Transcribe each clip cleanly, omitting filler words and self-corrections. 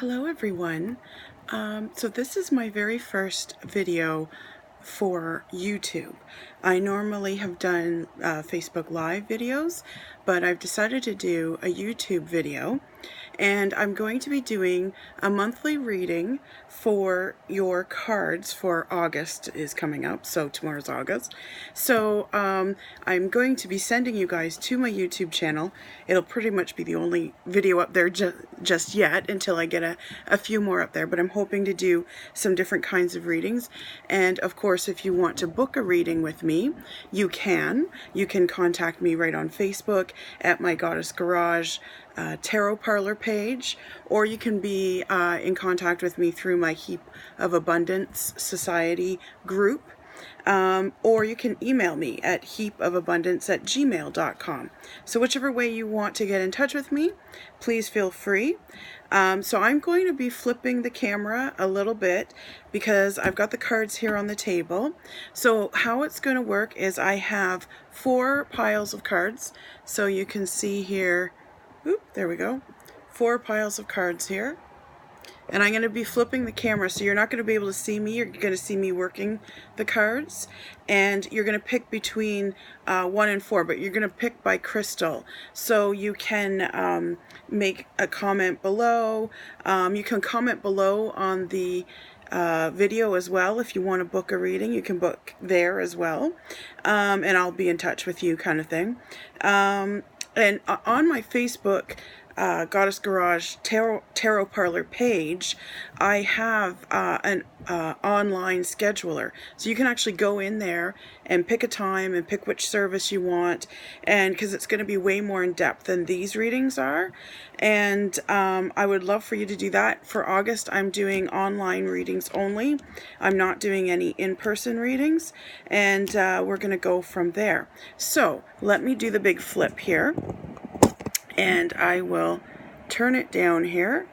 Hello everyone. So this is my very first video for YouTube. I normally have done Facebook Live videos, but I've decided to do a YouTube video, and I'm going to be doing a monthly reading for your cards for August is coming up, so tomorrow's August. So I'm going to be sending you guys to my YouTube channel. It'll pretty much be the only video up there just yet until I get a few more up there, but I'm hoping to do some different kinds of readings. And of course, if you want to book a reading with me, you can contact me right on Facebook at my Goddess Garage tarot parlor page, or you can be in contact with me through my Heap of Abundance Society group, or you can email me at heapofabundance@gmail.com. So whichever way you want to get in touch with me, please feel free. So I'm going to be flipping the camera a little bit because I've got the cards here on the table. So how it's going to work is I have 4 piles of cards. So you can see here, there we go, 4 piles of cards here. And I'm going to be flipping the camera, so you're not going to be able to see me. You're going to see me working the cards, and you're going to pick between 1 and 4, but you're going to pick by crystal. So you can make a comment below. You can comment below on the video as well. If you want to book a reading, you can book there as well, and I'll be in touch with you, kind of thing. And on my Facebook Goddess Garage tarot parlor page, I have an online scheduler, so you can actually go in there and pick a time and pick which service you want, and because it's going to be way more in depth than these readings are, and I would love for you to do that. For August, I'm doing online readings only. I'm not doing any in-person readings, and we're going to go from there. So let me do the big flip here, and I will turn it down here.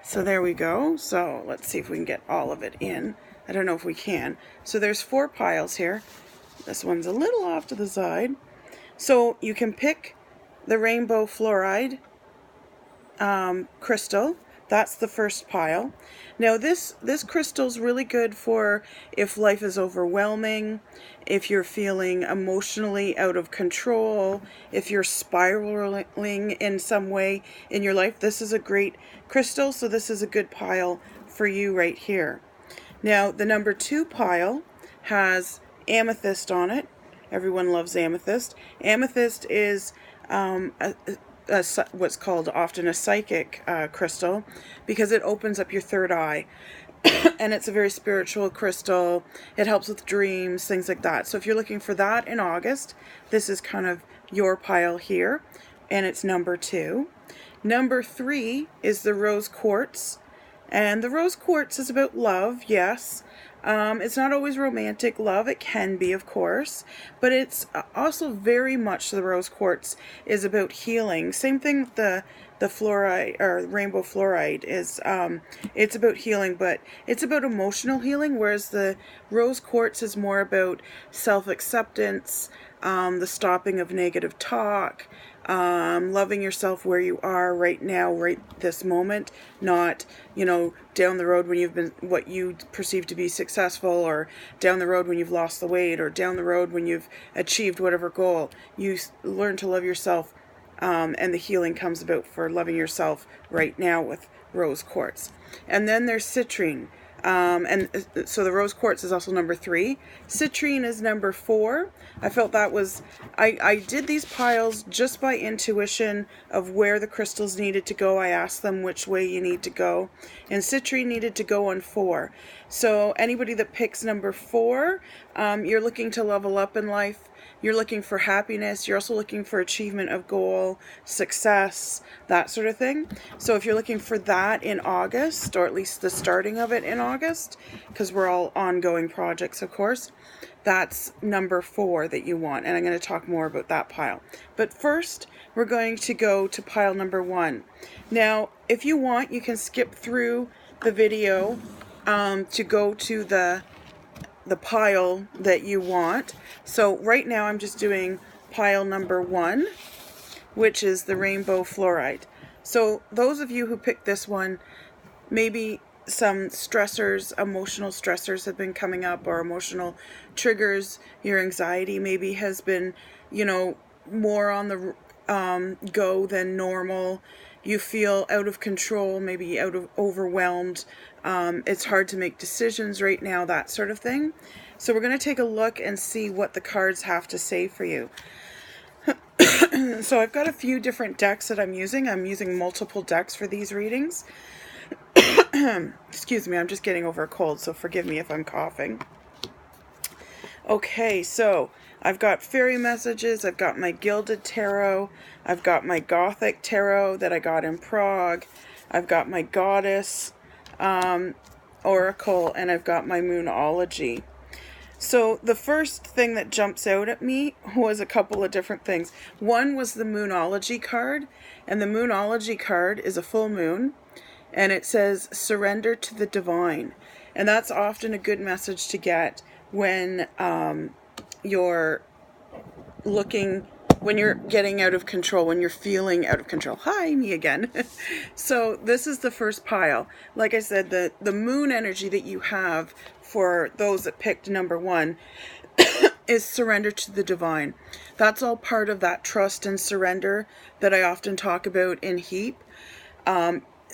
So there we go. So let's see if we can get all of it in. I don't know if we can. So there's 4 piles here. This one's a little off to the side. So you can pick the rainbow fluoride crystal. That's the first pile. Now this crystal's really good for if life is overwhelming, if you're feeling emotionally out of control, if you're spiraling in some way in your life. This is a great crystal, so this is a good pile for you right here. Now the number 2 pile has amethyst on it. Everyone loves amethyst. Amethyst is what's called often a psychic crystal, because it opens up your third eye. And it's a very spiritual crystal. It helps with dreams, things like that. So if you're looking for that in August, this is kind of your pile here, and it's number 2. Number 3 is the rose quartz, and the rose quartz is about love, yes. It's not always romantic love. It can be, of course, but it's also very much, the rose quartz is about healing. Same thing with the fluorite or rainbow fluorite is, it's about healing, but it's about emotional healing, whereas the rose quartz is more about self-acceptance, the stopping of negative talk, loving yourself where you are right now, right this moment, not, down the road when you've been what you perceive to be successful, or down the road when you've lost the weight, or down the road when you've achieved whatever goal. You learn to love yourself, and the healing comes about for loving yourself right now with rose quartz. And then there's citrine. And so the rose quartz is also number 3. Citrine is number 4. I felt that was, I did these piles just by intuition of where the crystals needed to go. I asked them which way you need to go, and citrine needed to go on 4. So anybody that picks number 4, you're looking to level up in life. You're looking for happiness. You're also looking for achievement of goal, success, that sort of thing. So if you're looking for that in August, or at least the starting of it in August, because we're all ongoing projects, of course, that's number 4 that you want. And I'm going to talk more about that pile. But first, we're going to go to pile number 1. Now, if you want, you can skip through the video to go to the pile that you want. So right now I'm just doing pile number 1, which is the rainbow fluorite. So those of you who picked this one, maybe some stressors, emotional stressors have been coming up, or emotional triggers. Your anxiety maybe has been, more on the go than normal. You feel out of control, maybe overwhelmed. It's hard to make decisions right now, that sort of thing. So we're going to take a look and see what the cards have to say for you. So I've got a few different decks that I'm using. I'm using multiple decks for these readings. Excuse me, I'm just getting over a cold, so forgive me if I'm coughing. Okay, so I've got fairy messages, I've got my gilded tarot, I've got my gothic tarot that I got in Prague, I've got my goddess oracle, and I've got my moonology. So the first thing that jumps out at me was a couple of different things. One was the moonology card, and the moonology card is a full moon, and it says surrender to the divine. And that's often a good message to get when you're getting out of control, when you're feeling out of control. Hi, me again. So this is the first pile. Like I said, the moon energy that you have for those that picked number 1 is surrender to the divine. That's all part of that trust and surrender that I often talk about in HEAP.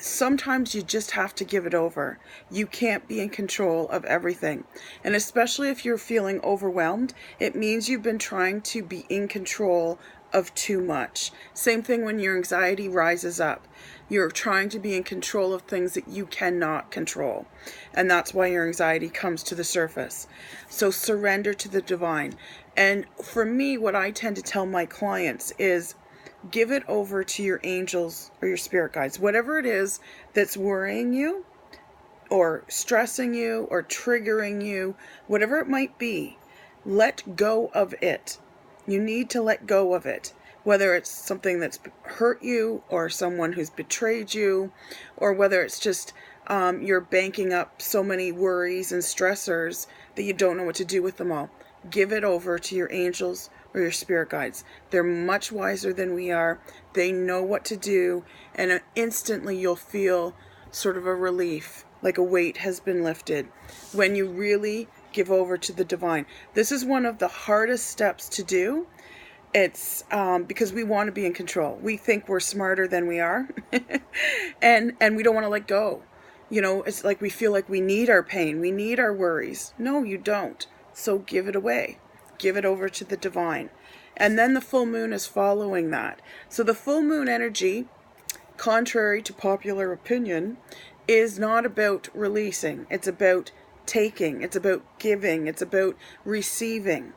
Sometimes you just have to give it over. You can't be in control of everything. And especially if you're feeling overwhelmed, it means you've been trying to be in control of too much. Same thing when your anxiety rises up. You're trying to be in control of things that you cannot control. And that's why your anxiety comes to the surface. So surrender to the divine. And for me, what I tend to tell my clients is, give it over to your angels or your spirit guides. Whatever it is that's worrying you or stressing you or triggering you, whatever it might be, let go of it. You need to let go of it. Whether it's something that's hurt you or someone who's betrayed you, or whether it's just you're banking up so many worries and stressors that you don't know what to do with them all. Give it over to your angels or your spirit guides. They're much wiser than we are. They know what to do, and instantly you'll feel sort of a relief, like a weight has been lifted when you really give over to the divine. This is one of the hardest steps to do. It's because we want to be in control. We think we're smarter than we are, and we don't want to let go. It's like we feel like we need our pain, we need our worries. No, you don't. So give it away. Give it over to the divine. And then the full moon is following that. So the full moon energy, contrary to popular opinion, is not about releasing. It's about taking. It's about giving. It's about receiving.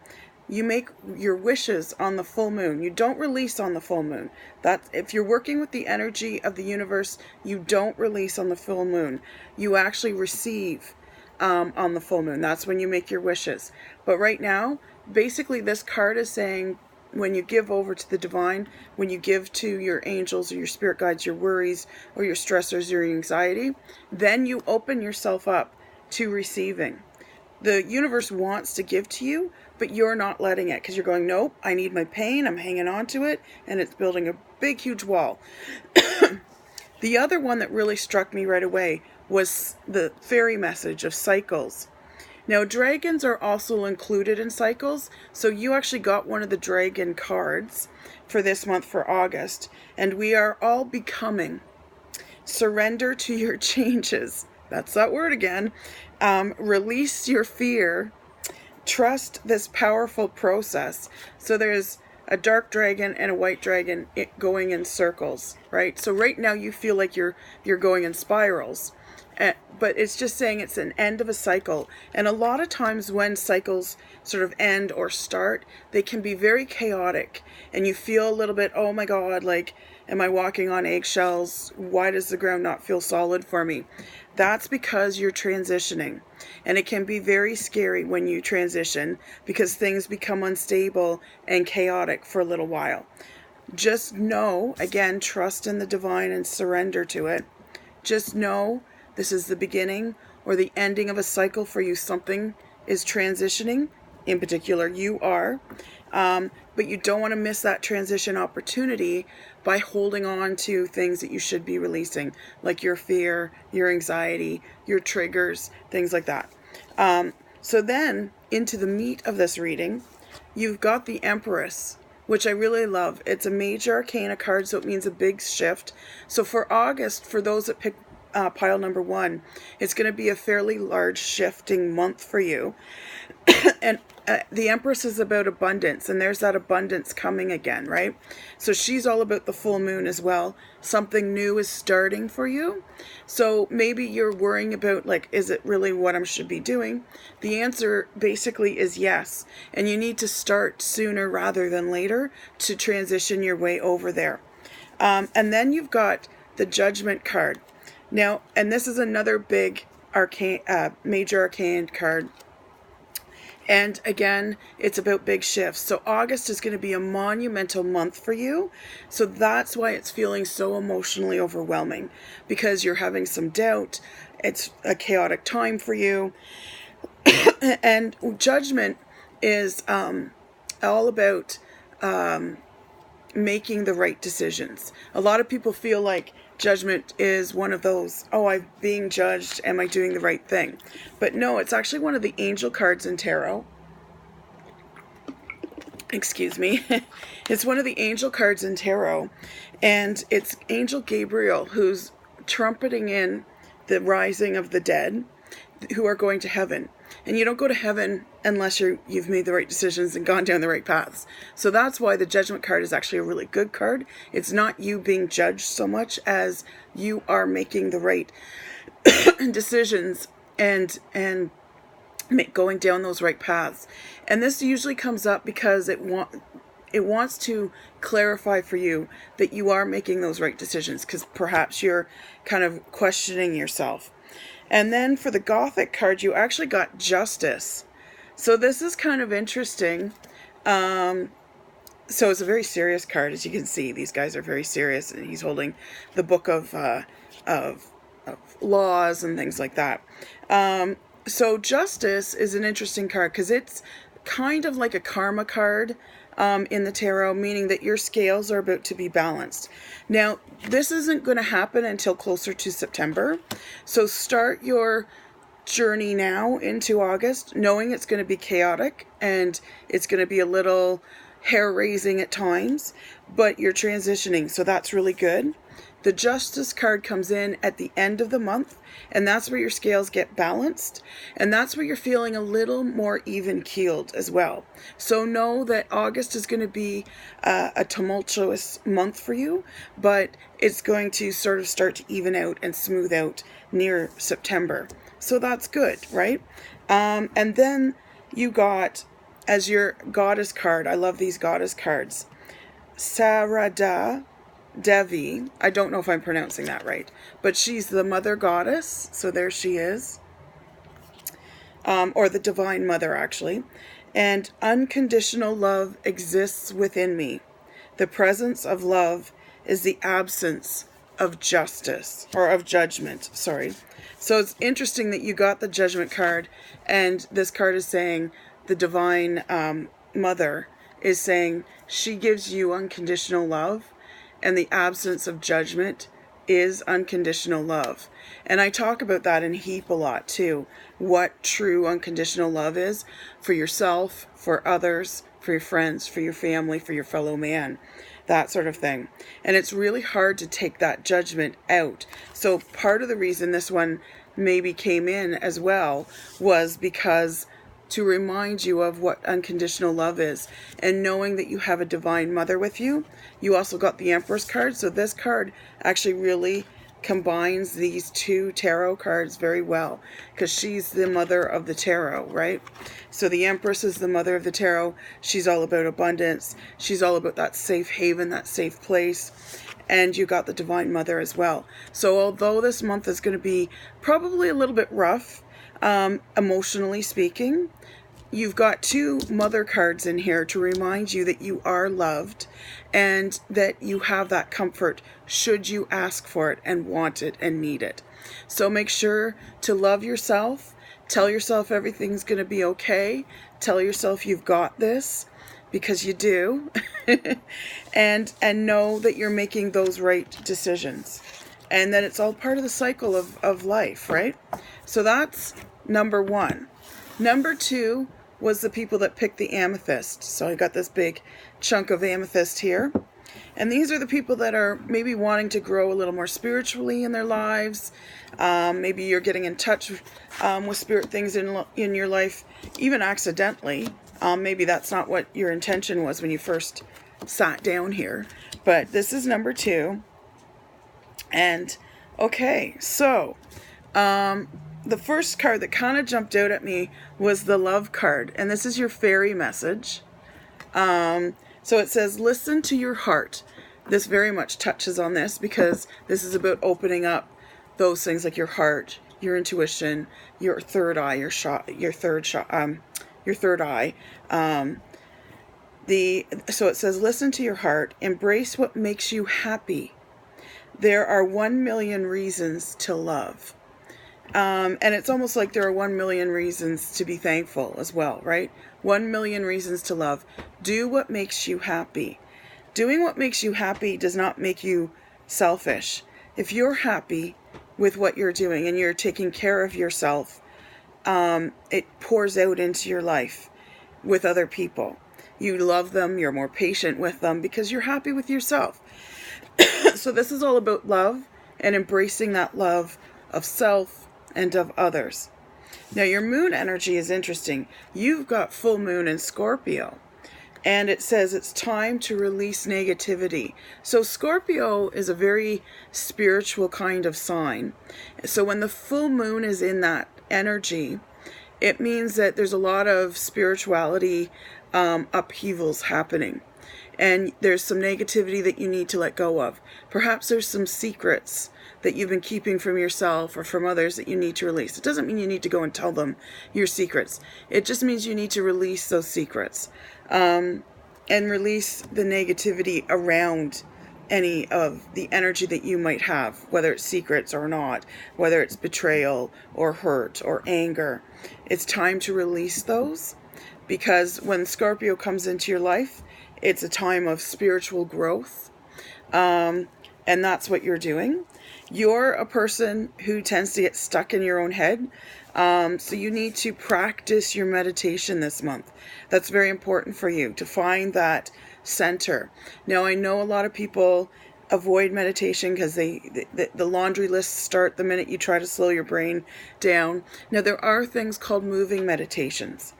You make your wishes on the full moon. You don't release on the full moon. If you're working with the energy of the universe, you don't release on the full moon. You actually receive on the full moon. That's when you make your wishes. But right now, basically this card is saying, when you give over to the divine, when you give to your angels or your spirit guides, your worries or your stressors or your anxiety, then you open yourself up to receiving. The universe wants to give to you, but you're not letting it because you're going, nope, I need my pain, I'm hanging on to it, and it's building a big, huge wall. The other one that really struck me right away was the fairy message of cycles. Now, dragons are also included in cycles, so you actually got one of the dragon cards for this month, for August, and we are all becoming. Surrender to your changes. That's that word again. Release your fear. Trust this powerful process. So there's a dark dragon and a white dragon going in circles, right? So right now you feel like you're going in spirals. But it's just saying it's an end of a cycle. And a lot of times when cycles sort of end or start, they can be very chaotic. And you feel a little bit, oh my God, like, am I walking on eggshells? Why does the ground not feel solid for me? That's because you're transitioning. And it can be very scary when you transition because things become unstable and chaotic for a little while. Just know, again, trust in the divine and surrender to it. Just know this is the beginning or the ending of a cycle for you. Something is transitioning in particular, you are. But you don't want to miss that transition opportunity by holding on to things that you should be releasing, like your fear, your anxiety, your triggers, things like that. So then, into the meat of this reading, you've got the Empress, which I really love. It's a major arcana card, so it means a big shift. So for August, for those that pick pile number 1, it's going to be a fairly large shifting month for you. And the Empress is about abundance, and there's that abundance coming again, right? So she's all about the full moon as well. Something new is starting for you. So maybe you're worrying about, like, is it really what I should be doing? The answer basically is yes. And you need to start sooner rather than later to transition your way over there. And then you've got the Judgment card. Now, and this is another big major arcane card. And again, it's about big shifts. So August is going to be a monumental month for you. So that's why it's feeling so emotionally overwhelming, because you're having some doubt. It's a chaotic time for you. And Judgment is all about making the right decisions. A lot of people feel like Judgment is one of those, oh, I'm being judged, am I doing the right thing? But no, it's actually one of the angel cards in tarot. Excuse me. It's one of the angel cards in tarot, and it's Angel Gabriel who's trumpeting in the rising of the dead who are going to heaven. And you don't go to heaven unless you've made the right decisions and gone down the right paths. So that's why the Judgment card is actually a really good card. It's not you being judged so much as you are making the right decisions and going down those right paths. And this usually comes up because it wants to clarify for you that you are making those right decisions, because perhaps you're kind of questioning yourself. And then for the Gothic card, you actually got Justice. So this is kind of interesting. So it's a very serious card, as you can see. These guys are very serious, and he's holding the book of laws and things like that. So Justice is an interesting card because it's kind of like a karma card in the tarot, meaning that your scales are about to be balanced. Now, this isn't going to happen until closer to September. So start your journey now into August, knowing it's going to be chaotic and it's going to be a little hair-raising at times, but you're transitioning, so that's really good. The Justice card comes in at the end of the month, and that's where your scales get balanced, and that's where you're feeling a little more even-keeled as well. So know that August is going to be a tumultuous month for you, but it's going to sort of start to even out and smooth out near September. So that's good, right? And then you got, as your goddess card, I love these goddess cards, Sarada Devi. I don't know if I'm pronouncing that right, but she's the mother goddess. So there she is. Or the divine mother, actually. And unconditional love exists within me. The presence of love is the absence of justice, or of judgment, sorry. So it's interesting that you got the Judgment card, and this card is saying the divine mother is saying she gives you unconditional love, and the absence of judgment is unconditional love. And I talk about that in Heap a lot too. What true unconditional love is for yourself, for others, for your friends, for your family, for your fellow man, that sort of thing. And it's really hard to take that judgment out. So part of the reason this one maybe came in as well was because to remind you of what unconditional love is, and knowing that you have a divine mother with you. You also got the Empress card, so this card actually really combines these two tarot cards very well, because she's the mother of the tarot, right? So the Empress is the mother of the tarot. She's all about abundance. She's all about that safe haven, that safe place. And you got the divine mother as well. So although this month is going to be probably a little bit rough, emotionally speaking, you've got two mother cards in here to remind you that you are loved and that you have that comfort should you ask for it and want it and need it. So make sure to love yourself, Tell yourself everything's going to be okay. Tell yourself you've got this, because you do. and know that you're making those right decisions. And that it's all part of the cycle of life, right? So that's number 1. Number 2 was the people that picked the amethyst. So I got this big chunk of amethyst here. And these are the people that are maybe wanting to grow a little more spiritually in their lives. Maybe you're getting in touch with spirit things in your life, even accidentally. Maybe that's not what your intention was when you first sat down here. But this is number 2. And, okay, so the first card that kind of jumped out at me was the love card. And this is your fairy message. So it says, listen to your heart. This very much touches on this, because this is about opening up those things like your heart, your intuition, your third eye, your third eye. So it says, listen to your heart, embrace what makes you happy. There are 1 million reasons to love. And it's almost like there are 1 million reasons to be thankful as well, right? 1 million reasons to love. Do what makes you happy. Doing what makes you happy does not make you selfish. If you're happy with what you're doing and you're taking care of yourself, it pours out into your life with other people. You love them, you're more patient with them because you're happy with yourself. So this is all about love and embracing that love of self and of others. Now your moon energy is interesting. You've got full moon in Scorpio, and it says it's time to release negativity. So Scorpio is a very spiritual kind of sign. So when the full moon is in that energy, it means that there's a lot of spirituality upheavals happening. And there's some negativity that you need to let go of. Perhaps there's some secrets that you've been keeping from yourself or from others that you need to release. It doesn't mean you need to go and tell them your secrets. It just means you need to release those secrets and release the negativity around any of the energy that you might have, whether it's secrets or not, whether it's betrayal or hurt or anger. It's time to release those, because when Scorpio comes into your life, it's a time of spiritual growth, and that's what you're doing. You're a person who tends to get stuck in your own head, so you need to practice your meditation this month. That's very important for you, to find that center. Now, I know a lot of people avoid meditation because the laundry lists start the minute you try to slow your brain down. Now, there are things called moving meditations.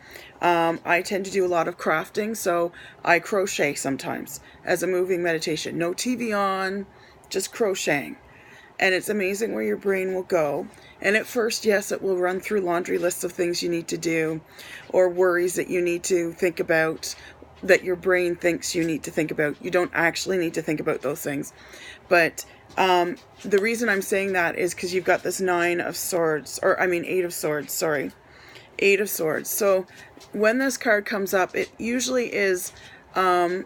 I tend to do a lot of crafting, so I crochet sometimes as a moving meditation. No TV on, just crocheting. And it's amazing where your brain will go. And at first, yes, it will run through laundry lists of things you need to do, or worries that you need to think about, that your brain thinks you need to think about. You don't actually need to think about those things. But the reason I'm saying that is because you've got this 8 of Swords, sorry. 8 of Swords. So when this card comes up, it usually is a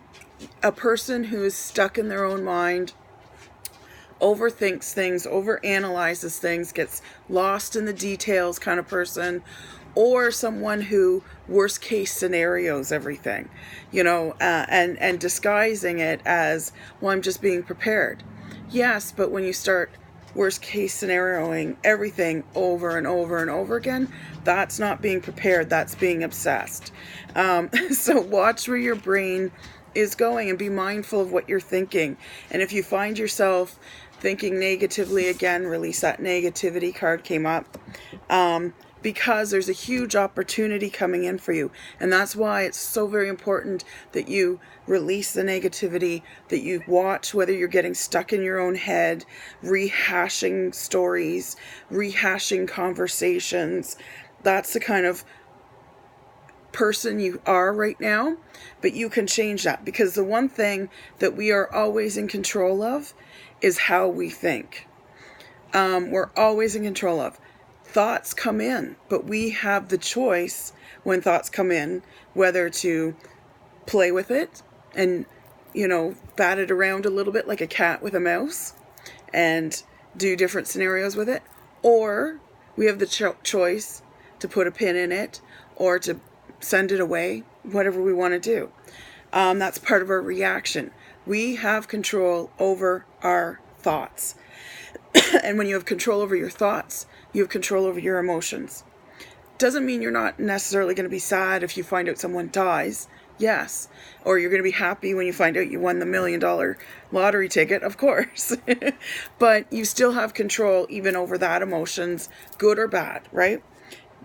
person who is stuck in their own mind, overthinks things, overanalyzes things, gets lost in the details kind of person, or someone who worst case scenarios everything, and disguising it as, well, I'm just being prepared. Yes, but when you start worst case scenarioing everything over and over and over again, that's not being prepared, that's being obsessed. So watch where your brain is going and be mindful of what you're thinking. And if you find yourself thinking negatively again, release that negativity card came up, because there's a huge opportunity coming in for you. And that's why it's so very important that you release the negativity, that you watch whether you're getting stuck in your own head, rehashing stories, rehashing conversations. That's the kind of person you are right now, but you can change that, because the one thing that we are always in control of is how we think. We're always in control of. Thoughts come in, but we have the choice when thoughts come in, whether to play with it and, bat it around a little bit like a cat with a mouse and do different scenarios with it, or we have the choice to to put a pin in it or to send it away, whatever we want to do. That's part of our reaction. We have control over our thoughts. And when you have control over your thoughts, you have control over your emotions. Doesn't mean you're not necessarily going to be sad if you find out someone dies. Yes. Or you're going to be happy when you find out you won the $1 million lottery ticket, of course. But you still have control even over that emotions, good or bad, right?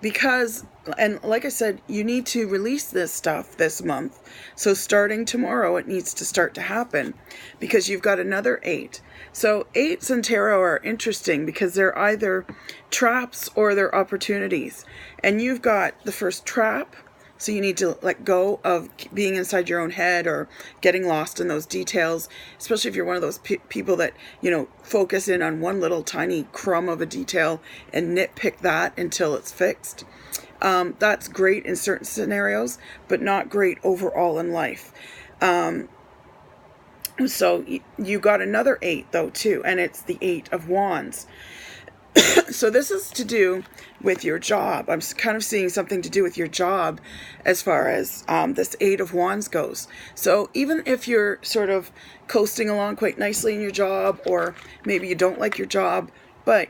Because, and like I said, you need to release this stuff this month. So starting tomorrow, it needs to start to happen because you've got another 8. So 8s in tarot are interesting because they're either traps or they're opportunities. And you've got the first trap. So you need to let go of being inside your own head or getting lost in those details, especially if you're one of those people that, focus in on one little tiny crumb of a detail and nitpick that until it's fixed. That's great in certain scenarios, but not great overall in life. So you got another 8 though too, and it's the 8 of Wands. So this is to do with your job. I'm kind of seeing something to do with your job as far as this 8 of Wands goes. So even if you're sort of coasting along quite nicely in your job, or maybe you don't like your job, but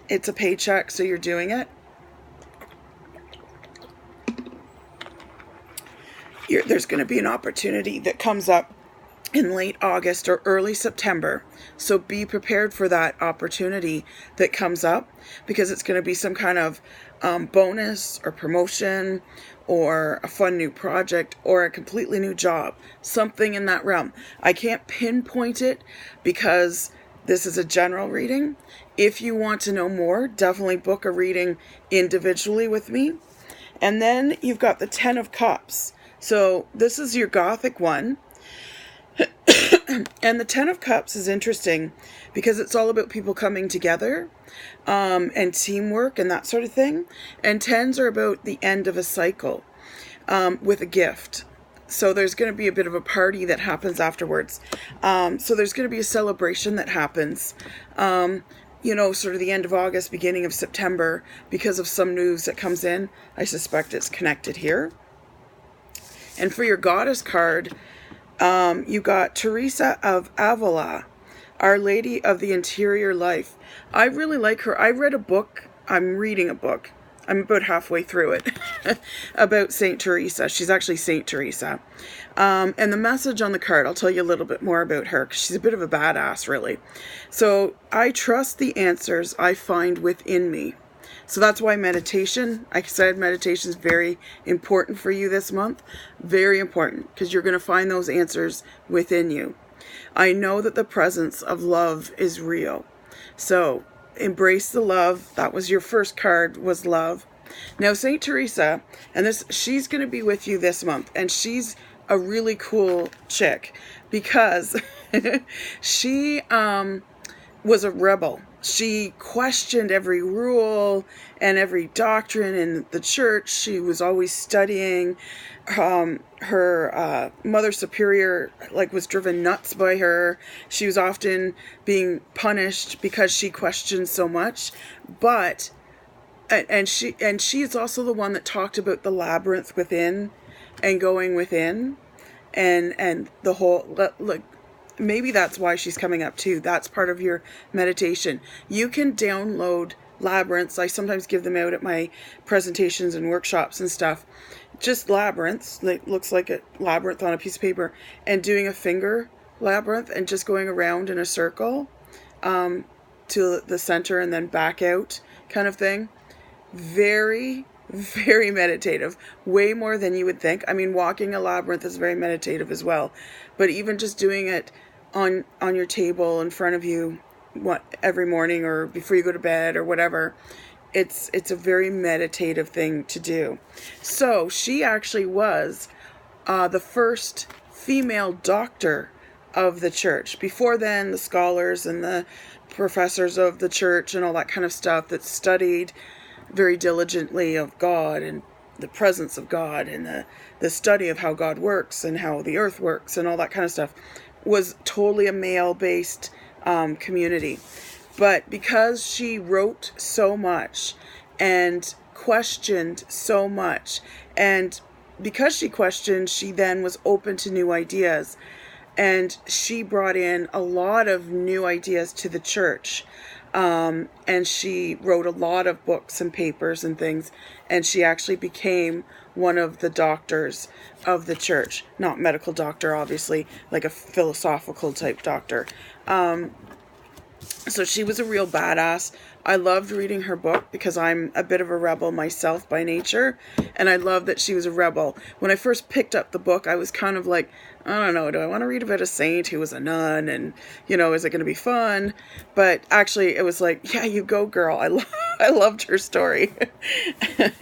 it's a paycheck, so you're doing it. There's going to be an opportunity that comes up in late August or early September. So be prepared for that opportunity that comes up, because it's going to be some kind of bonus or promotion or a fun new project or a completely new job, something in that realm. I can't pinpoint it because this is a general reading. If you want to know more, definitely book a reading individually with me. And then you've got the 10 of Cups. So this is your Gothic one. And the 10 of Cups is interesting because it's all about people coming together and teamwork and that sort of thing. And 10s are about the end of a cycle with a gift. So there's going to be a bit of a party that happens afterwards. So there's going to be a celebration that happens, sort of the end of August, beginning of September, because of some news that comes in. I suspect it's connected here. And for your Goddess card, you got Teresa of Avila, Our Lady of the Interior Life. I really like her. I read a book. I'm reading a book. I'm about halfway through it about Saint Teresa. She's actually Saint Teresa. And the message on the card, I'll tell you a little bit more about her because she's a bit of a badass, really. So I trust the answers I find within me. So that's why meditation, I said meditation is very important for you this month. Very important, because you're going to find those answers within you. I know that the presence of love is real. So embrace the love. That was your first card, was love. Now Saint Teresa, and she's going to be with you this month, and she's a really cool chick because she was a rebel. She questioned every rule and every doctrine in the church. She was always studying. Her mother superior was driven nuts by her. She was often being punished because she questioned so much. But and she is also the one that talked about the labyrinth within and going within, and the whole maybe that's why she's coming up too. That's part of your meditation. You can download labyrinths. I sometimes give them out at my presentations and workshops and stuff. Just labyrinths. It looks like a labyrinth on a piece of paper. And doing a finger labyrinth and just going around in a circle to the center and then back out kind of thing. Very, very meditative. Way more than you would think. I mean, walking a labyrinth is very meditative as well. But even just doing it on your table in front of you every morning or before you go to bed or whatever, it's a very meditative thing to do. So she actually was the first female doctor of the church. Before then, the scholars and the professors of the church and all that kind of stuff that studied very diligently of God and the presence of God and the study of how God works and how the earth works and all that kind of stuff was totally a male-based community. But because she wrote so much and questioned so much. And because she questioned, she then was open to new ideas. And she brought in a lot of new ideas to the church. And she wrote a lot of books and papers and things. And she actually became one of the doctors of the church. Not medical doctor, obviously, like a philosophical type doctor. So she was a real badass. I loved reading her book because I'm a bit of a rebel myself by nature. And I love that she was a rebel. When I first picked up the book, I was kind of like, I don't know, do I want to read about a saint who was a nun? And, you know, is it going to be fun? But actually, it was like, yeah, you go, girl. I loved her story.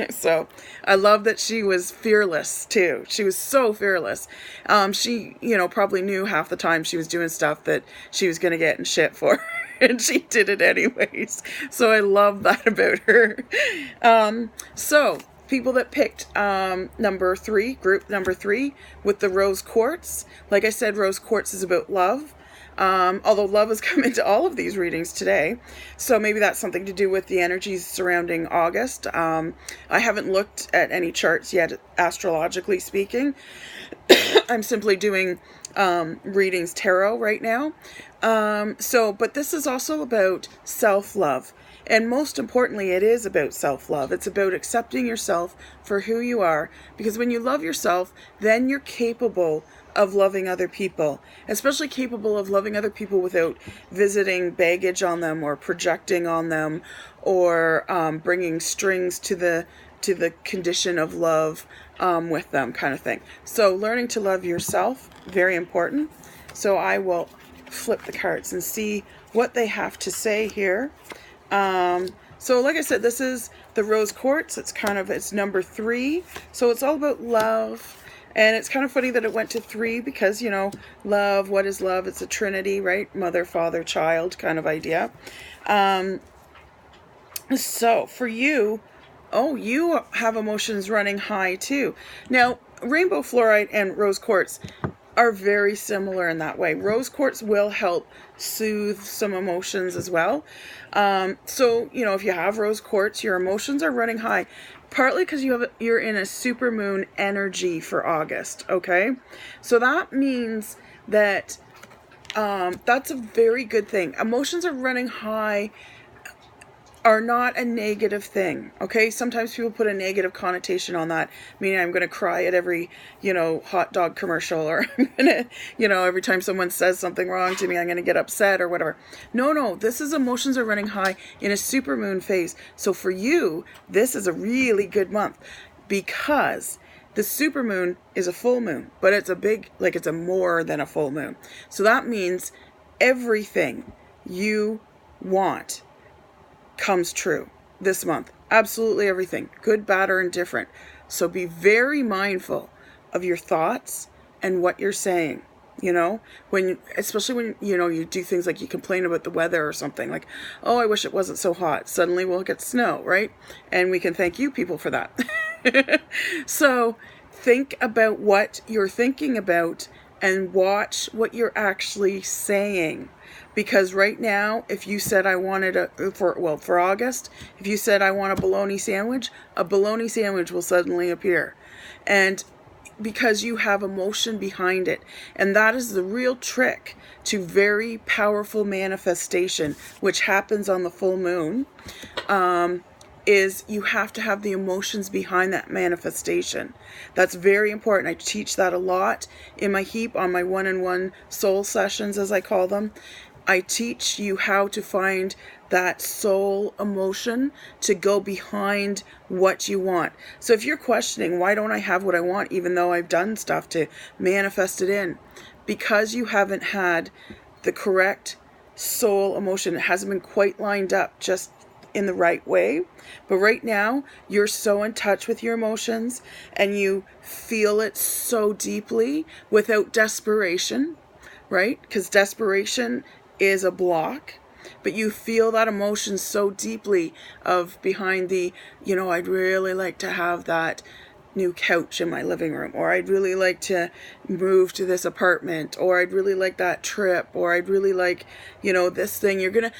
So I love that she was fearless, too. She was so fearless. She, you know, probably knew half the time she was doing stuff that she was going to get in shit for. And she did it anyways. So I love that about her. So people that picked group number 3 with the rose quartz. Like I said, rose quartz is about love. Although love has come into all of these readings today. So maybe that's something to do with the energies surrounding August. I haven't looked at any charts yet, astrologically speaking. I'm simply doing readings tarot right now. But this is also about self-love. And most importantly, it is about self-love. It's about accepting yourself for who you are. Because when you love yourself, then you're capable of loving other people. Especially capable of loving other people without visiting baggage on them or projecting on them or bringing strings to the condition of love with them, kind of thing. So learning to love yourself, very important. So I will flip the cards and see what they have to say here. So like I said, this is the rose quartz. It's number 3. So it's all about love. And it's kind of funny that it went to 3 because, you know, love, what is love? It's a trinity, right? Mother, father, child kind of idea. So for you, you have emotions running high too. Now, rainbow fluorite and rose quartz are very similar in that way. Rose quartz will help soothe some emotions as well. So, you know, if you have rose quartz, your emotions are running high, partly because you're in a supermoon energy for August, okay? So that means that that's a very good thing. Emotions are running high are not a negative thing, okay? Sometimes people put a negative connotation on that, meaning I'm going to cry at every, you know, hot dog commercial, or I'm going to, you know, every time someone says something wrong to me, I'm going to get upset or whatever. No, this is emotions are running high in a supermoon phase. So for you, this is a really good month because the supermoon is a full moon, but it's it's a more than a full moon. So that means everything you want comes true this month. Absolutely everything. Good, bad, or indifferent. So be very mindful of your thoughts and what you're saying. You know, especially when, you know, you do things like you complain about the weather or something like, oh, I wish it wasn't so hot. Suddenly we'll get snow, right? And we can thank you people for that. So think about what you're thinking about and watch what you're actually saying. Because right now, if you said for August, if you said I want a bologna sandwich will suddenly appear. And because you have emotion behind it. And that is the real trick to very powerful manifestation, which happens on the full moon, is you have to have the emotions behind that manifestation. That's very important. I teach that a lot in my heap on my one-on-one soul sessions, as I call them. I teach you how to find that soul emotion to go behind what you want. So if you're questioning, why don't I have what I want even though I've done stuff to manifest it in? Because you haven't had the correct soul emotion. It hasn't been quite lined up just in the right way. But right now, you're so in touch with your emotions and you feel it so deeply without desperation, right? Because desperation is a block, but you feel that emotion so deeply of behind the, you know, I'd really like to have that new couch in my living room, or I'd really like to move to this apartment, or I'd really like that trip, or I'd really like, this thing. You're gonna,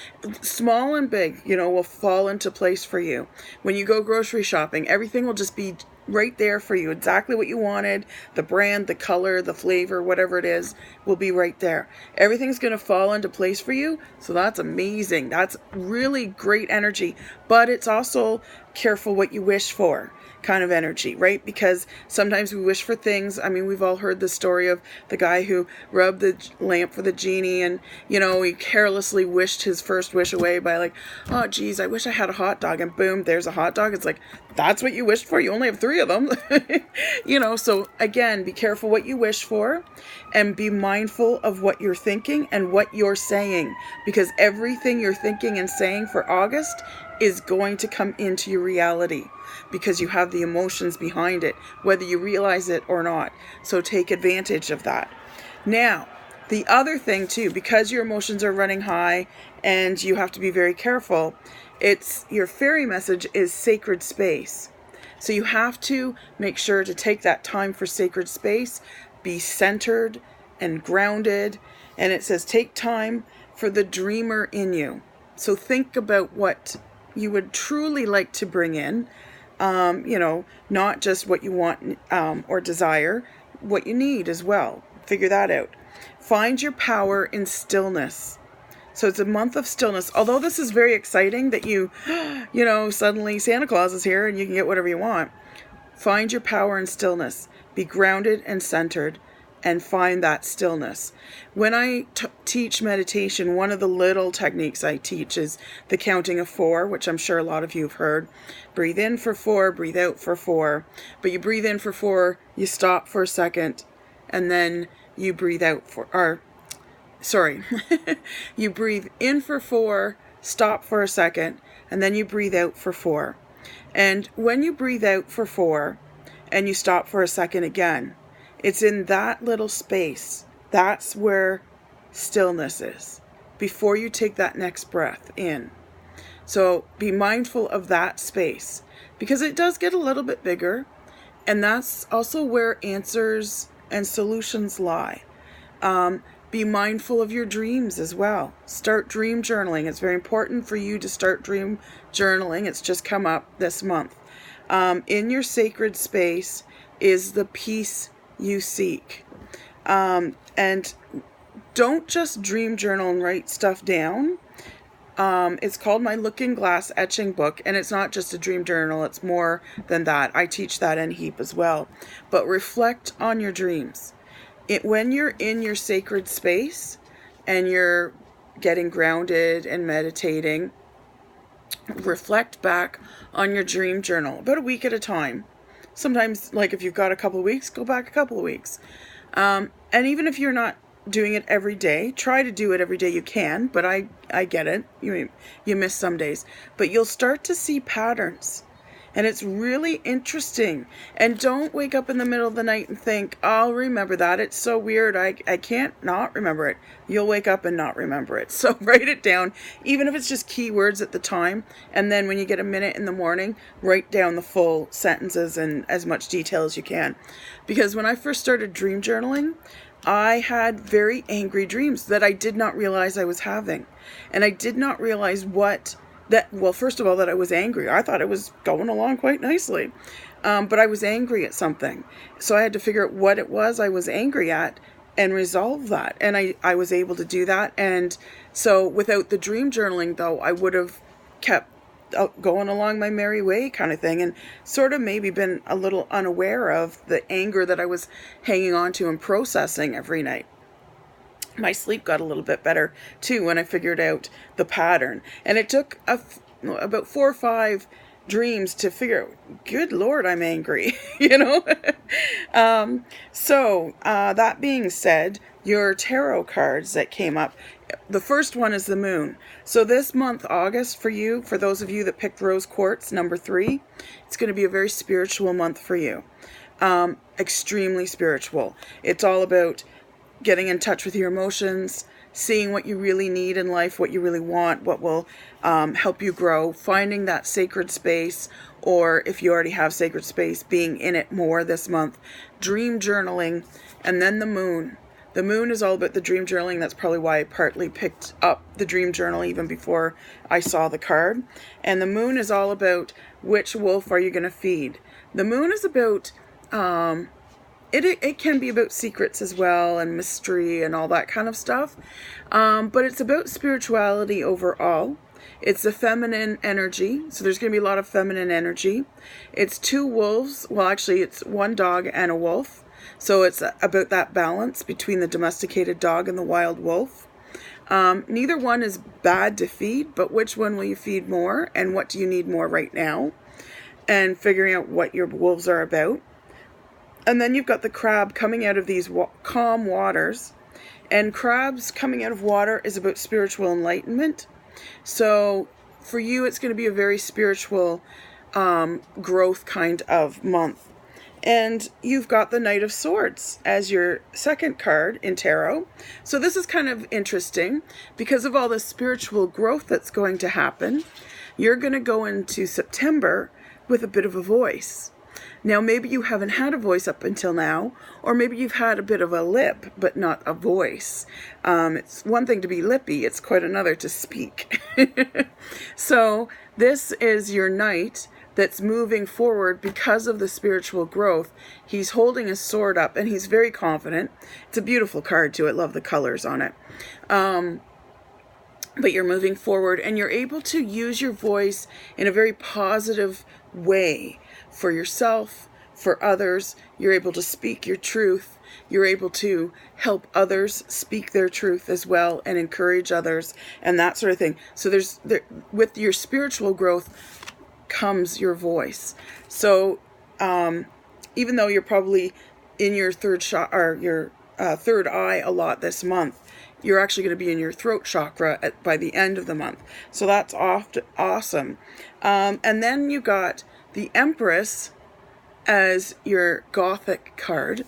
small and big, will fall into place for you. When you go grocery shopping, everything will just be right there for you. Exactly what you wanted, the brand, the color, the flavor, whatever it is, will be right there. Everything's going to fall into place for you. So that's amazing. That's really great energy. But it's also careful what you wish for kind of energy, right? Because sometimes we wish for things. I mean, we've all heard the story of the guy who rubbed the lamp for the genie, and he carelessly wished his first wish away by like, oh geez, I wish I had a hot dog, and boom, there's a hot dog. It's like, that's what you wished for. You only have 3 of them. So again, be careful what you wish for, and be mindful of what you're thinking and what you're saying, because everything you're thinking and saying for August is going to come into your reality, because you have the emotions behind it, whether you realize it or not. So take advantage of that. Now, the other thing too, because your emotions are running high and you have to be very careful, your fairy message is sacred space. So you have to make sure to take that time for sacred space, be centered and grounded. And it says, take time for the dreamer in you. So think about what you would truly like to bring in, not just what you want or desire, what you need as well. Figure that out. Find your power in stillness. So it's a month of stillness. Although this is very exciting that suddenly Santa Claus is here and you can get whatever you want. Find your power in stillness. Be grounded and centered, and find that stillness. When I teach meditation, one of the little techniques I teach is the counting of 4, which I'm sure a lot of you have heard. Breathe in for 4, breathe out for 4. But you breathe in for 4, you stop for a second, and then you breathe out you breathe in for 4, stop for a second, and then you breathe out for 4. And when you breathe out for 4, and you stop for a second again, it's in that little space. That's where stillness is, before you take that next breath in. So be mindful of that space, because it does get a little bit bigger, and that's also where answers and solutions lie. Be mindful of your dreams as well. Start dream journaling. It's very important for you to start dream journaling. It's just come up this month. In your sacred space is the peace you seek. And don't just dream journal and write stuff down. It's called my Looking Glass Etching Book, and it's not just a dream journal, it's more than that. I teach that in HEAP as well. But reflect on your dreams. When you're in your sacred space and you're getting grounded and meditating, reflect back on your dream journal about a week at a time. Sometimes, like if you've got a couple of weeks, go back a couple of weeks. And even if you're not doing it every day, try to do it every day you can, but I get it. You miss some days. But you'll start to see patterns. And it's really interesting. And don't wake up in the middle of the night and think, I'll remember that. It's so weird. I can't not remember it. You'll wake up and not remember it. So write it down, even if it's just keywords at the time. And then when you get a minute in the morning, write down the full sentences and as much detail as you can. Because when I first started dream journaling, I had very angry dreams that I did not realize I was having. And I did not realize first of all, that I was angry. I thought it was going along quite nicely. But I was angry at something. So I had to figure out what it was I was angry at and resolve that. And I was able to do that. And so without the dream journaling, though, I would have kept going along my merry way kind of thing, and sort of maybe been a little unaware of the anger that I was hanging on to and processing every night. My sleep got a little bit better too when I figured out the pattern. And it took about 4 or 5 dreams to figure out, good Lord, I'm angry, So that being said, your tarot cards that came up, the first one is the moon. So this month, August, for those of you that picked Rose Quartz, number 3, it's going to be a very spiritual month for you. Extremely spiritual. It's all about getting in touch with your emotions, seeing what you really need in life, what you really want, what will help you grow, finding that sacred space, or if you already have sacred space, being in it more this month, dream journaling, and then the moon. The moon is all about the dream journaling. That's probably why I partly picked up the dream journal even before I saw the card. And the moon is all about which wolf are you going to feed. The moon is about, it can be about secrets as well and mystery and all that kind of stuff. But it's about spirituality overall. It's the feminine energy. So there's going to be a lot of feminine energy. It's 2 wolves. Well, actually, it's 1 dog and a wolf. So it's about that balance between the domesticated dog and the wild wolf. Neither one is bad to feed, but which one will you feed more and what do you need more right now? And figuring out what your wolves are about. And then you've got the crab coming out of these calm waters. And crabs coming out of water is about spiritual enlightenment. So for you, it's going to be a very spiritual growth kind of month. And you've got the Knight of Swords as your second card in tarot. So this is kind of interesting because of all the spiritual growth that's going to happen. You're going to go into September with a bit of a voice. Now, maybe you haven't had a voice up until now, or maybe you've had a bit of a lip, but not a voice. It's one thing to be lippy, it's quite another to speak. So this is your knight that's moving forward because of the spiritual growth. He's holding his sword up and he's very confident. It's a beautiful card too. I love the colors on it. But you're moving forward and you're able to use your voice in a very positive way for yourself, for others. You're able to speak your truth. You're able to help others speak their truth as well and encourage others and that sort of thing. So with your spiritual growth comes your voice. So even though you're probably in your third eye a lot this month, you're actually going to be in your throat chakra by the end of the month. So that's awesome. And then you got the Empress as your Gothic card.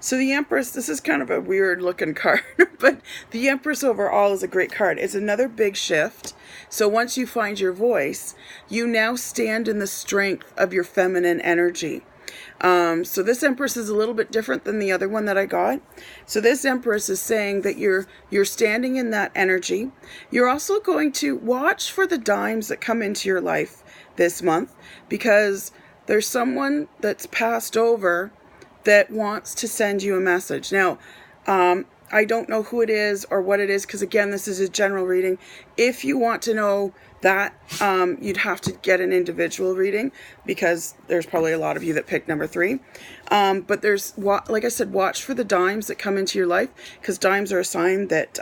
So the Empress, this is kind of a weird looking card, but the Empress overall is a great card. It's another big shift. So once you find your voice, you now stand in the strength of your feminine energy. So this Empress is a little bit different than the other one that I got. So this Empress is saying that you're standing in that energy. You're also going to watch for the dimes that come into your life this month, because there's someone that's passed over that wants to send you a message. Now, I don't know who it is or what it is, because again, this is a general reading. If you want to know that, you'd have to get an individual reading, because there's probably a lot of you that picked number 3. But there's, like I said, watch for the dimes that come into your life, because dimes are a sign that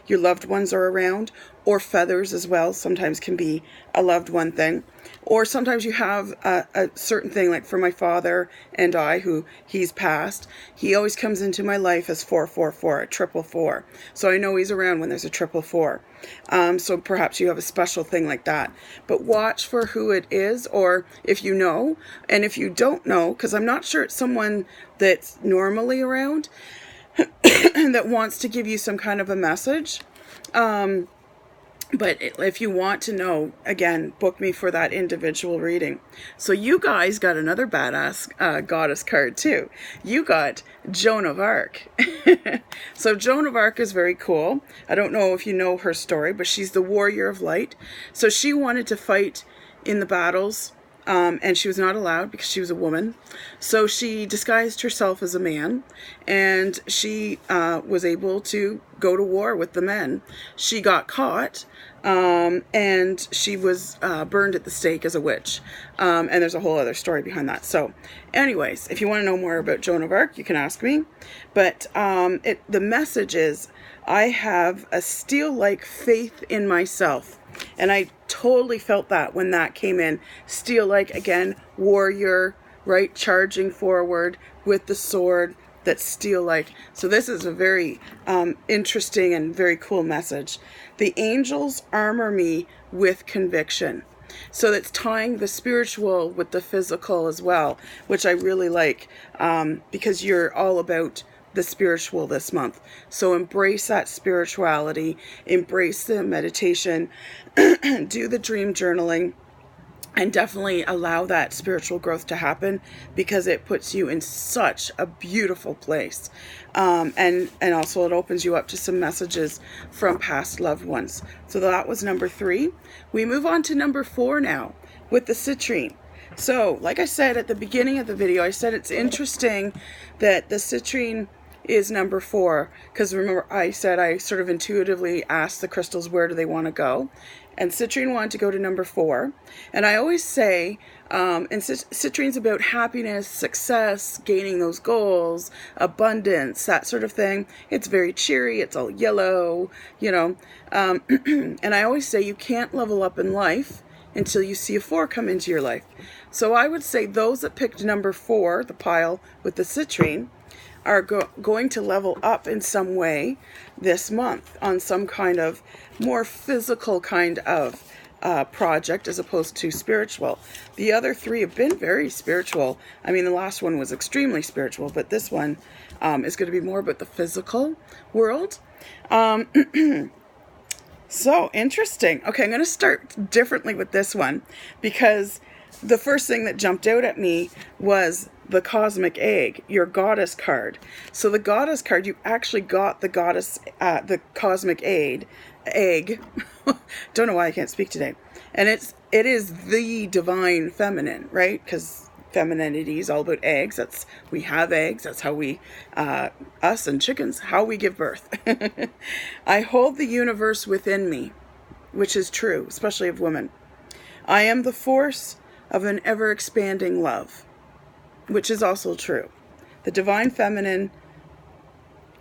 your loved ones are around, or feathers as well sometimes can be a loved one thing. Or sometimes you have a certain thing, like for my father and I, who he's passed, he always comes into my life as 444, a 444. So I know he's around when there's a 444. So perhaps you have a special thing like that. But watch for who it is, or if you know, and if you don't know, because I'm not sure it's someone that's normally around that wants to give you some kind of a message. But if you want to know, again, book me for that individual reading. So you guys got another badass goddess card too. You got Joan of Arc. So Joan of Arc is very cool. I don't know if you know her story, but she's the warrior of light. So she wanted to fight in the battles, and she was not allowed because she was a woman. So she disguised herself as a man, and she was able to go to war with the men. She got caught, and she was burned at the stake as a witch. And there's a whole other story behind that. So anyways, if you want to know more about Joan of Arc, you can ask me. But the message is, I have a steel-like faith in myself. And I totally felt that when that came in. Steel-like, again, warrior, right? Charging forward with the sword that's steel-like. So this is a very interesting and very cool message. The angels armor me with conviction. So that's tying the spiritual with the physical as well, which I really like, because you're all about the spiritual this month. So embrace that spirituality, embrace the meditation, do the dream journaling, and definitely allow that spiritual growth to happen, because it puts you in such a beautiful place. And also it opens you up to some messages from past loved ones. So that was number 3. We move on to number 4 now with the citrine. So like I said at the beginning of the video, I said it's interesting that the citrine is number 4, because remember I said I sort of intuitively asked the crystals where do they want to go, and citrine wanted to go to number 4. And I always say, and citrine's about happiness, success, gaining those goals, abundance, that sort of thing. It's very cheery, it's all yellow, you know, and I always say you can't level up in life until you see a 4 come into your life. So I would say those that picked number 4, the pile with the citrine, are going to level up in some way this month on some kind of more physical kind of project as opposed to spiritual. The other 3 have been very spiritual. I mean, the last one was extremely spiritual, but this one is going to be more about the physical world. So interesting. Okay, I'm going to start differently with this one, because the first thing that jumped out at me was the cosmic egg, your goddess card. So the goddess card, you actually got the goddess, the cosmic egg. Don't know why I can't speak today. And it is the divine feminine, right? Because femininity is all about eggs. We have eggs. That's how we, us and chickens, how we give birth. I hold the universe within me, which is true, especially of women. I am the force of an ever-expanding love, which is also true. The divine feminine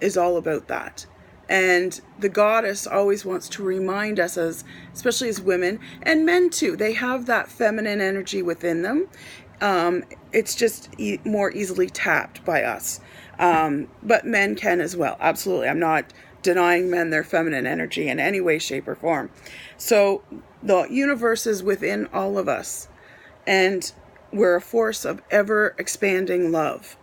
is all about that. And the goddess always wants to remind us, especially as women, and men too, they have that feminine energy within them. It's just more easily tapped by us. But men can as well. Absolutely. I'm not denying men their feminine energy in any way, shape, or form. So the universe is within all of us. And we're a force of ever-expanding love.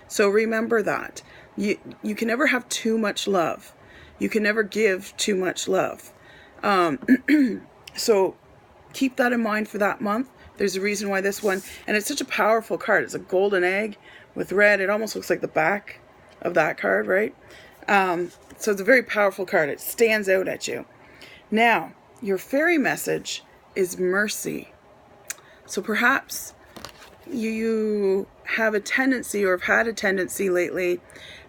So remember that. You can never have too much love. You can never give too much love. So keep that in mind for that month. There's a reason why this one, and it's such a powerful card. It's a golden egg with red. It almost looks like the back of that card, right? So it's a very powerful card. It stands out at you. Now, your fairy message is mercy. So perhaps you have a tendency, or have had a tendency lately,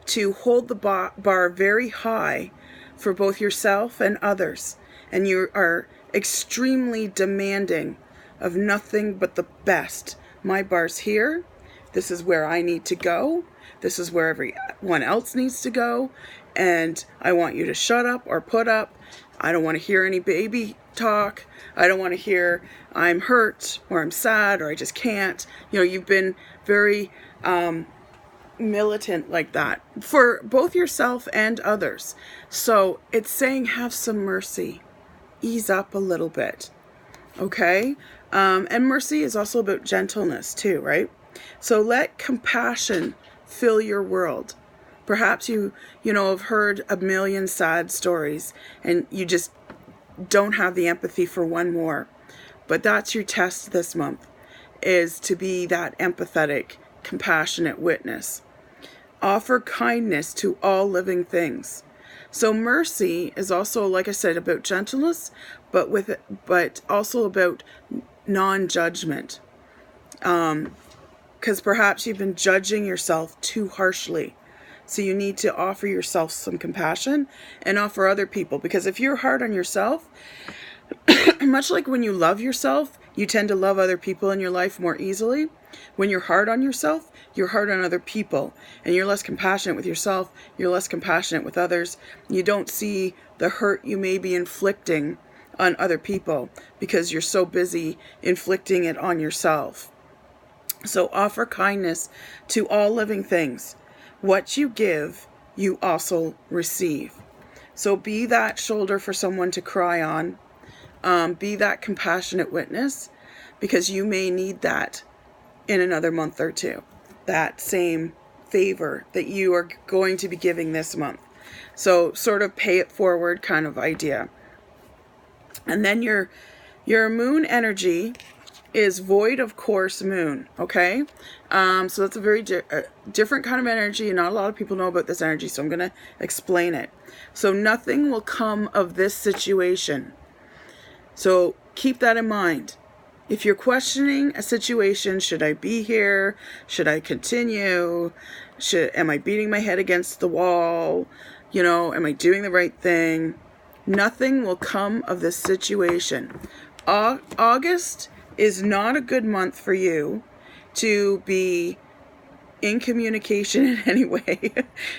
to hold the bar very high for both yourself and others. And you are extremely demanding of nothing but the best. My bar's here. This is where I need to go. This is where everyone else needs to go. And I want you to shut up or put up. I don't want to hear any baby talk. I don't want to hear I'm hurt or I'm sad or I just can't. You know, you've been very militant like that for both yourself and others. So it's saying have some mercy. Ease up a little bit. Okay? And mercy is also about gentleness too, right? So let compassion fill your world. Perhaps you have heard a million sad stories and you just don't have the empathy for one more. But that's your test this month, is to be that empathetic, compassionate witness. Offer kindness to all living things. So mercy is also, like I said, about gentleness, but also about non-judgment. Because perhaps you've been judging yourself too harshly. So you need to offer yourself some compassion and offer other people. Because if you're hard on yourself, much like when you love yourself, you tend to love other people in your life more easily. When you're hard on yourself, you're hard on other people. And you're less compassionate with yourself. You're less compassionate with others. You don't see the hurt you may be inflicting on other people because you're so busy inflicting it on yourself. So offer kindness to all living things. What you give, you also receive. So be that shoulder for someone to cry on. Be that compassionate witness, because you may need that in another month or two. That same favor that you are going to be giving this month. So sort of pay it forward kind of idea. And then your moon energy is void of course moon, okay? So that's a very different kind of energy. Not a lot of people know about this energy, so I'm going to explain it. So nothing will come of this situation. So keep that in mind. If you're questioning a situation, should I be here? Should I continue? Am I beating my head against the wall? You know, am I doing the right thing? Nothing will come of this situation. August is not a good month for you to be in communication in any way.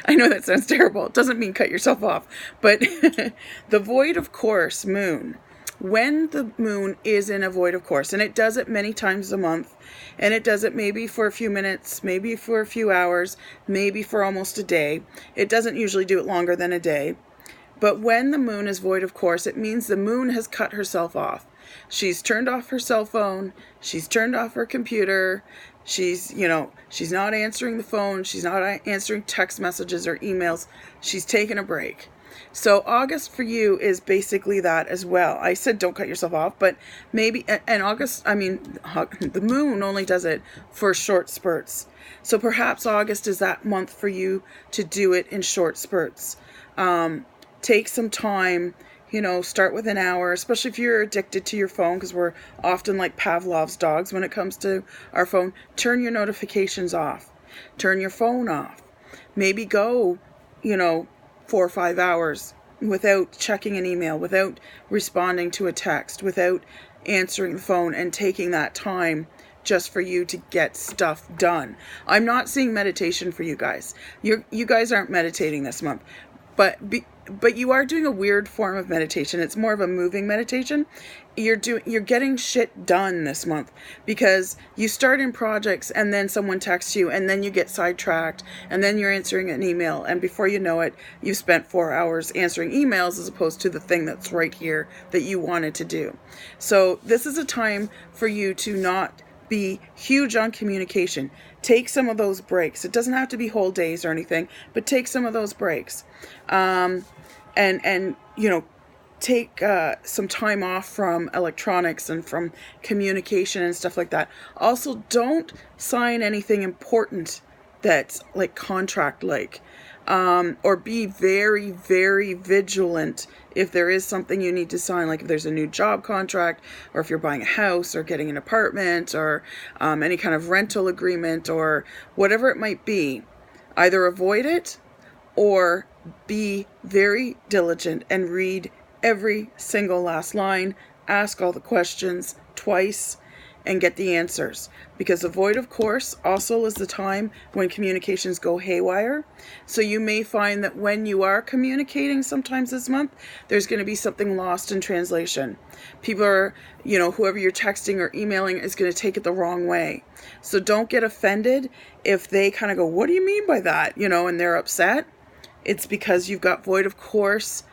I know that sounds terrible. It doesn't mean cut yourself off. But the void of course moon, when the moon is in a void of course, and it does it many times a month, and it does it maybe for a few minutes, maybe for a few hours, maybe for almost a day. It doesn't usually do it longer than a day. But when the moon is void of course, it means the moon has cut herself off. She's turned off her cell phone. She's turned off her computer. She's not answering the phone. She's not answering text messages or emails. She's taking a break. So August for you is basically that as well. I said don't cut yourself off, but maybe, and August, the moon only does it for short spurts. So perhaps August is that month for you to do it in short spurts. Take some time, start with an hour, especially if you're addicted to your phone, because we're often like Pavlov's dogs when it comes to our phone. Turn your notifications off. Turn your phone off. Maybe go, 4 or 5 hours without checking an email, without responding to a text, without answering the phone, and taking that time just for you to get stuff done. I'm not seeing meditation for you guys. You guys aren't meditating this month. But you are doing a weird form of meditation. It's more of a moving meditation. You're getting shit done this month because you start in projects and then someone texts you and then you get sidetracked and then you're answering an email, and before you know it, you've spent 4 hours answering emails as opposed to the thing that's right here that you wanted to do. So this is a time for you to not be huge on communication. Take some of those breaks. It doesn't have to be whole days or anything, but take some of those breaks. And take some time off from electronics and from communication and stuff like that. Also, don't sign anything important that's like contract-like. Or be very, very vigilant if there is something you need to sign, like if there's a new job contract, or if you're buying a house or getting an apartment, or any kind of rental agreement, or whatever it might be. Either avoid it or be very diligent and read every single last line, ask all the questions twice, and get the answers. Because the void of course also is the time when communications go haywire. So you may find that when you are communicating sometimes this month, there's going to be something lost in translation. People are, whoever you're texting or emailing is going to take it the wrong way. So don't get offended if they kind of go, what do you mean by that? And they're upset. It's because you've got void of course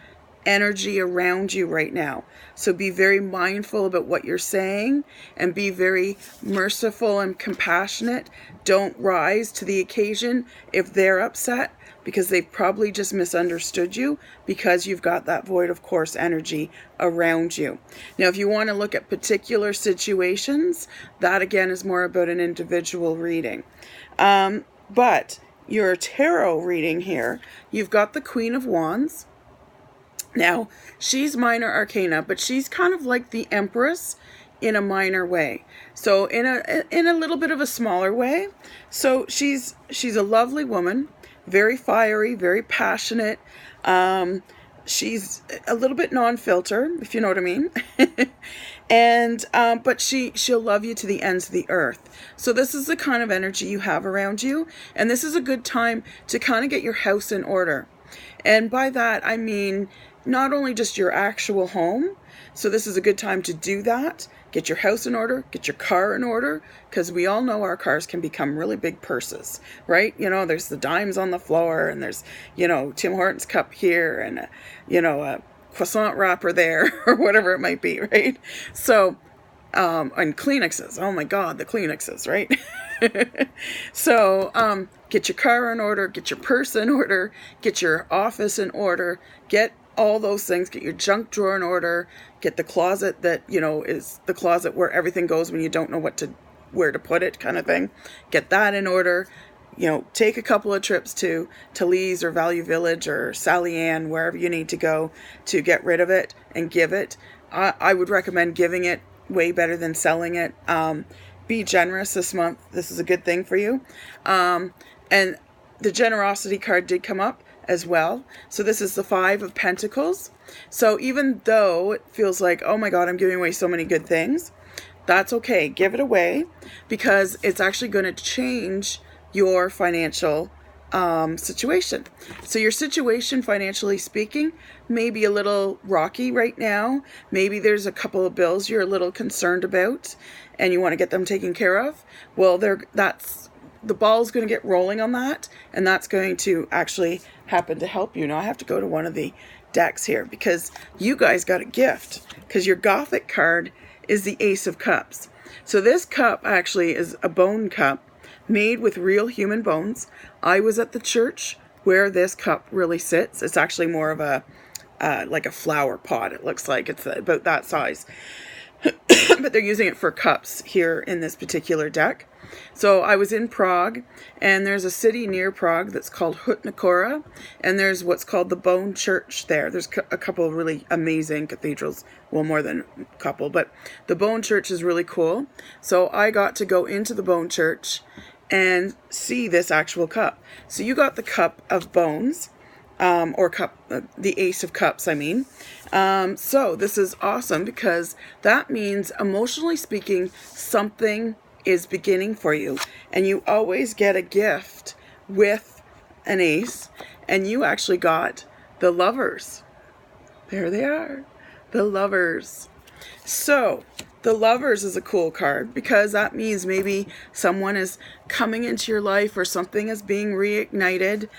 energy around you right now. So be very mindful about what you're saying and be very merciful and compassionate. Don't rise to the occasion if they're upset, because they've probably just misunderstood you because you've got that void of course energy around you. Now, if you want to look at particular situations, that again is more about an individual reading. But your tarot reading here, you've got the Queen of Wands. Now, she's minor arcana, but she's kind of like the Empress in a minor way. So in a little bit of a smaller way. So she's a lovely woman, very fiery, very passionate. She's a little bit non-filter, if you know what I mean. And but she'll love you to the ends of the earth. So this is the kind of energy you have around you, and this is a good time to kind of get your house in order. And by that I mean not only just your actual home. So this is a good time to do that. Get your house in order, get your car in order, because we all know our cars can become really big purses, right? There's the dimes on the floor, and there's, Tim Hortons cup here, and, a croissant wrapper there, or whatever it might be, right? So, and Kleenexes. Oh my God, the Kleenexes, right? So, Get your car in order, get your purse in order, get your office in order, get all those things, get your junk drawer in order, get the closet that, you know, is the closet where everything goes when you don't know where to put it kind of thing. Get that in order. You know, take a couple of trips to Lee's or Value Village or Sally Ann, wherever you need to go to get rid of it and give it. I would recommend giving it way better than selling it. Be generous this month. This is a good thing for you. And the generosity card did come up as well. So this is the 5 of Pentacles. So even though it feels like, oh my God, I'm giving away so many good things, that's okay. Give it away, because it's actually going to change your financial situation. So your situation, financially speaking, may be a little rocky right now. Maybe there's a couple of bills you're a little concerned about and you want to get them taken care of. Well, that's the ball's going to get rolling on that, and that's going to actually happen to help you. Now I have to go to one of the decks here because you guys got a gift, because your Gothic card is the Ace of Cups. So this cup actually is a bone cup made with real human bones. I was at the church where this cup really sits. It's actually more of a like a flower pot. It looks like it's about that size. But they're using it for cups here in this particular deck. So I was in Prague, and there's a city near Prague that's called Hutnikora, and there's what's called the Bone Church there. There's a couple of really amazing cathedrals. Well, more than a couple, but the Bone Church is really cool. So I got to go into the Bone Church and see this actual cup. So you got the cup of bones, or cup, the Ace of Cups, I mean. So this is awesome, because that means, emotionally speaking, something is beginning for you. And you always get a gift with an ace, and you actually got the Lovers. There they are, the Lovers. So the Lovers is a cool card, because that means maybe someone is coming into your life, or something is being reignited.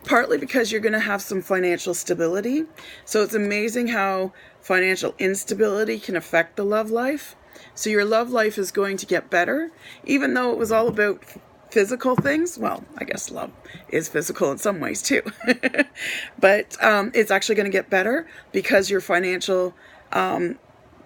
Partly because you're going to have some financial stability. So it's amazing how financial instability can affect the love life. So your love life is going to get better, even though it was all about physical things. Well, I guess love is physical in some ways too. But it's actually going to get better because your financial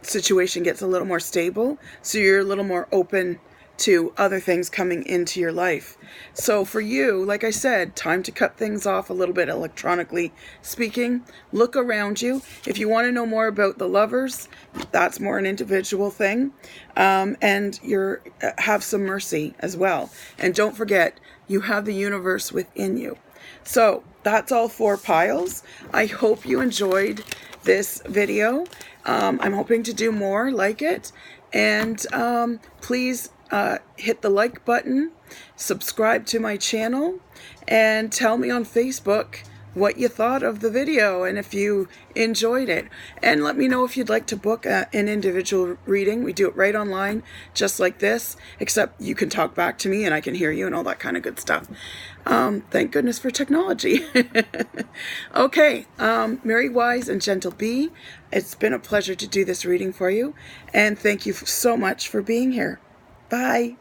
situation gets a little more stable. So you're a little more open to other things coming into your life. So for you, like I said, time to cut things off a little bit, electronically speaking. Look around you. If you want to know more about the Lovers, that's more an individual thing. And have some mercy as well. And don't forget, you have the universe within you. So that's all 4 piles. I hope you enjoyed this video. I'm hoping to do more like it. And please hit the like button, subscribe to my channel, and tell me on Facebook what you thought of the video and if you enjoyed it. And let me know if you'd like to book an individual reading. We do it right online, just like this, except you can talk back to me and I can hear you and all that kind of good stuff. Thank goodness for technology. Okay, Merry, Wise, and Gentle Bee, it's been a pleasure to do this reading for you, and thank you so much for being here. Bye.